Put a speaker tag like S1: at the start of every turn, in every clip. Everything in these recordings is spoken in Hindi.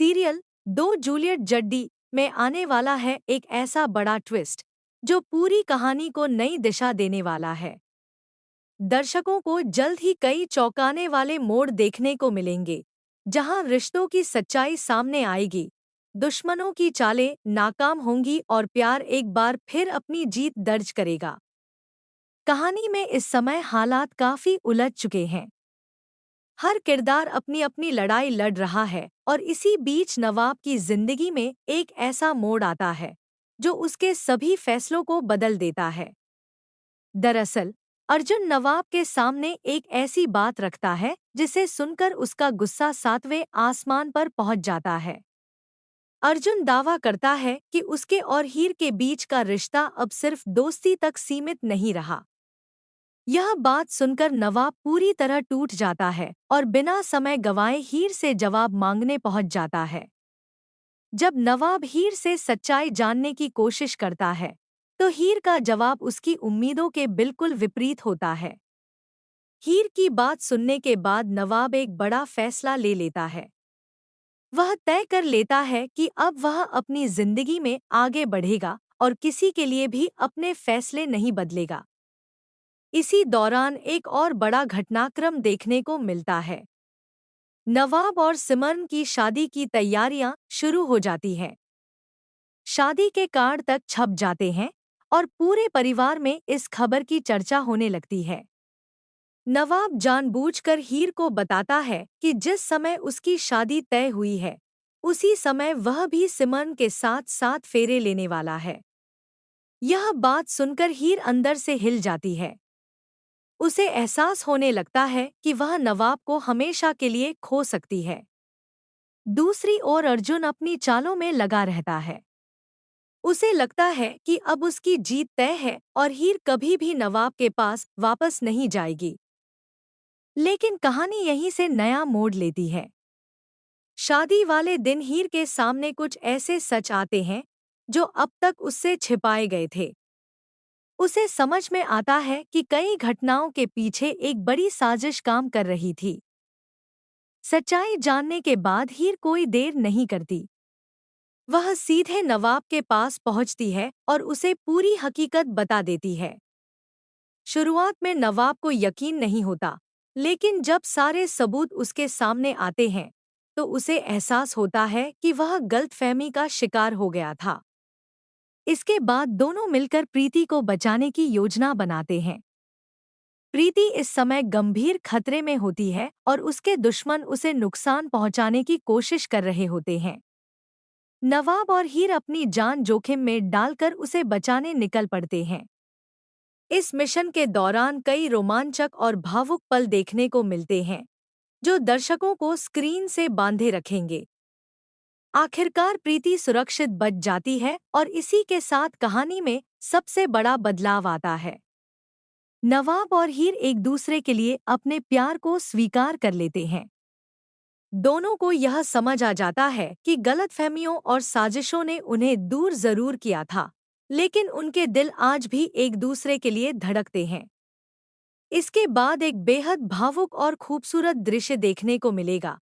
S1: सीरियल दो जूलियट जड्डी में आने वाला है एक ऐसा बड़ा ट्विस्ट जो पूरी कहानी को नई दिशा देने वाला है। दर्शकों को जल्द ही कई चौंकाने वाले मोड़ देखने को मिलेंगे, जहां रिश्तों की सच्चाई सामने आएगी, दुश्मनों की चालें नाकाम होंगी और प्यार एक बार फिर अपनी जीत दर्ज करेगा। कहानी में इस समय हालात काफी उलझ चुके हैं। हर किरदार अपनी अपनी लड़ाई लड़ रहा है और इसी बीच नवाब की जिंदगी में एक ऐसा मोड़ आता है जो उसके सभी फैसलों को बदल देता है। दरअसल अर्जुन नवाब के सामने एक ऐसी बात रखता है जिसे सुनकर उसका गुस्सा सातवें आसमान पर पहुंच जाता है। अर्जुन दावा करता है कि उसके और हीर के बीच का रिश्ता अब सिर्फ दोस्ती तक सीमित नहीं रहा। यह बात सुनकर नवाब पूरी तरह टूट जाता है और बिना समय गंवाए हीर से जवाब मांगने पहुंच जाता है। जब नवाब हीर से सच्चाई जानने की कोशिश करता है, तो हीर का जवाब उसकी उम्मीदों के बिल्कुल विपरीत होता है। हीर की बात सुनने के बाद नवाब एक बड़ा फैसला ले लेता है। वह तय कर लेता है कि अब वह अपनी जिंदगी में आगे बढ़ेगा और किसी के लिए भी अपने फैसले नहीं बदलेगा। इसी दौरान एक और बड़ा घटनाक्रम देखने को मिलता है। नवाब और सिमरन की शादी की तैयारियां शुरू हो जाती हैं। शादी के कार्ड तक छप जाते हैं और पूरे परिवार में इस खबर की चर्चा होने लगती है। नवाब जानबूझकर हीर को बताता है कि जिस समय उसकी शादी तय हुई है, उसी समय वह भी सिमरन के साथ 7 फेरे लेने वाला है। यह बात सुनकर हीर अंदर से हिल जाती है। उसे एहसास होने लगता है कि वह नवाब को हमेशा के लिए खो सकती है। दूसरी ओर अर्जुन अपनी चालों में लगा रहता है। उसे लगता है कि अब उसकी जीत तय है और हीर कभी भी नवाब के पास वापस नहीं जाएगी। लेकिन कहानी यहीं से नया मोड़ लेती है। शादी वाले दिन हीर के सामने कुछ ऐसे सच आते हैं जो अब तक उससे छिपाए गए थे। उसे समझ में आता है कि कई घटनाओं के पीछे एक बड़ी साजिश काम कर रही थी। सच्चाई जानने के बाद हीर कोई देर नहीं करती। वह सीधे नवाब के पास पहुंचती है और उसे पूरी हकीकत बता देती है। शुरुआत में नवाब को यकीन नहीं होता, लेकिन जब सारे सबूत उसके सामने आते हैं, तो उसे एहसास होता है कि वह गलतफहमी का शिकार हो गया था। इसके बाद दोनों मिलकर प्रीति को बचाने की योजना बनाते हैं। प्रीति इस समय गंभीर खतरे में होती है और उसके दुश्मन उसे नुकसान पहुंचाने की कोशिश कर रहे होते हैं। नवाब और हीर अपनी जान जोखिम में डालकर उसे बचाने निकल पड़ते हैं। इस मिशन के दौरान कई रोमांचक और भावुक पल देखने को मिलते हैं, जो दर्शकों को स्क्रीन से बांधे रखेंगे। आखिरकार प्रीति सुरक्षित बच जाती है और इसी के साथ कहानी में सबसे बड़ा बदलाव आता है। नवाब और हीर एक दूसरे के लिए अपने प्यार को स्वीकार कर लेते हैं। दोनों को यह समझ आ जाता है कि गलतफहमियों और साजिशों ने उन्हें दूर जरूर किया था, लेकिन उनके दिल आज भी एक दूसरे के लिए धड़कते हैं। इसके बाद एक बेहद भावुक और खूबसूरत दृश्य देखने को मिलेगा,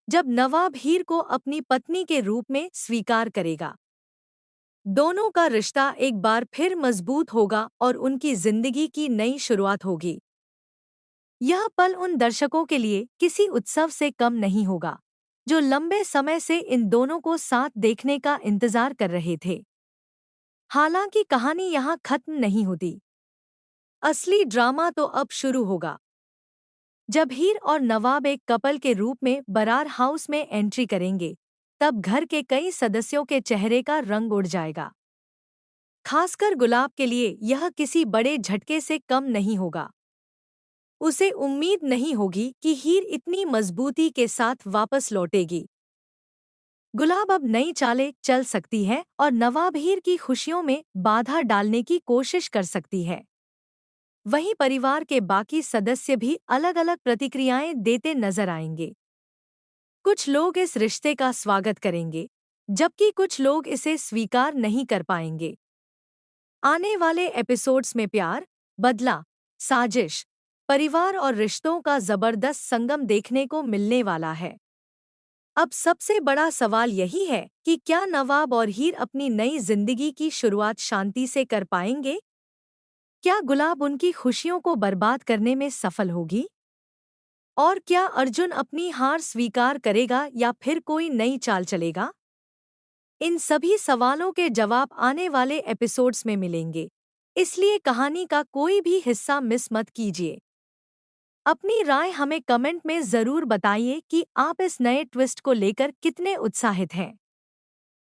S1: जब नवाब हीर को अपनी पत्नी के रूप में स्वीकार करेगा। दोनों का रिश्ता एक बार फिर मजबूत होगा और उनकी जिंदगी की नई शुरुआत होगी। यह पल उन दर्शकों के लिए किसी उत्सव से कम नहीं होगा, जो लंबे समय से इन दोनों को साथ देखने का इंतजार कर रहे थे। हालांकि कहानी यहाँ खत्म नहीं होती। असली ड्रामा तो अब शुरू होगा। जब हीर और नवाब एक कपल के रूप में बरार हाउस में एंट्री करेंगे, तब घर के कई सदस्यों के चेहरे का रंग उड़ जाएगा। खासकर गुलाब के लिए यह किसी बड़े झटके से कम नहीं होगा। उसे उम्मीद नहीं होगी कि हीर इतनी मजबूती के साथ वापस लौटेगी। गुलाब अब नई चालें चल सकती है और नवाब हीर की खुशियों में बाधा डालने की कोशिश कर सकती है। वहीं परिवार के बाकी सदस्य भी अलग-अलग प्रतिक्रियाएं देते नजर आएंगे। कुछ लोग इस रिश्ते का स्वागत करेंगे, जबकि कुछ लोग इसे स्वीकार नहीं कर पाएंगे। आने वाले एपिसोड्स में प्यार, बदला, साजिश, परिवार और रिश्तों का जबरदस्त संगम देखने को मिलने वाला है। अब सबसे बड़ा सवाल यही है कि क्या नवाब और हीर अपनी नई जिंदगी की शुरुआत शांति से कर पाएंगे? क्या गुलाब उनकी खुशियों को बर्बाद करने में सफल होगी? और क्या अर्जुन अपनी हार स्वीकार करेगा या फिर कोई नई चाल चलेगा? इन सभी सवालों के जवाब आने वाले एपिसोड्स में मिलेंगे, इसलिए कहानी का कोई भी हिस्सा मिस मत कीजिए। अपनी राय हमें कमेंट में ज़रूर बताइए कि आप इस नए ट्विस्ट को लेकर कितने उत्साहित हैं।